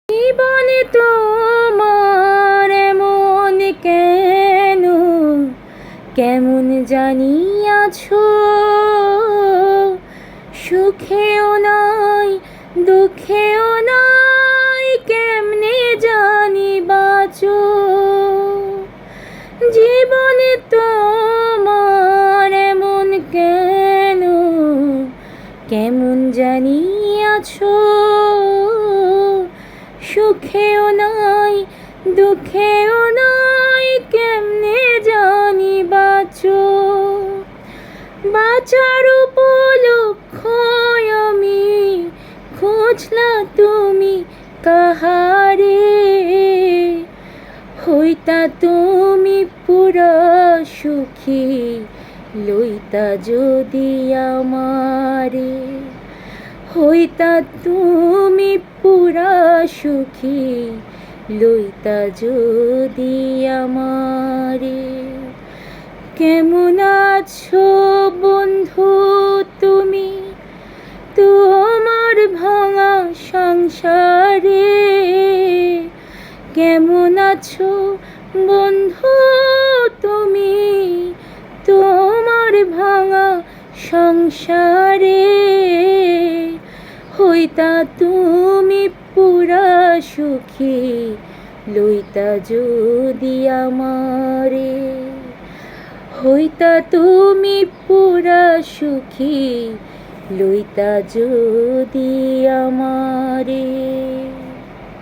জীবনে তোমার এমন কেন, কেমন জানি আছো, সুখেও নাই দুঃখেও নাই, কেমনে জানি বাঁচো। জীবনে তোমার এমন কেন, কেমন জানি আছো, সুখেও নাই দুঃখেও নাই, কেমনে জানি বাঁচো। বাঁচার উপলক্ষ আমি খুঁজলা, তুমি কাহারে হইতা তুমি পুরা সুখী, লইতা যদি আমারে। হইতা তুমি পুরা সুখী, লইতা যদি আমারে। কেমন আছো বন্ধু তুমি তোমার ভাঙা সংসারে? কেমন আছো বন্ধু তুমি তোমার ভাঙা সংসারে? হইতা তুমি পুরা সুখী, লইতা যদি আমারে। হইতা তুমি পুরা সুখী, লইতা যদি আমারে।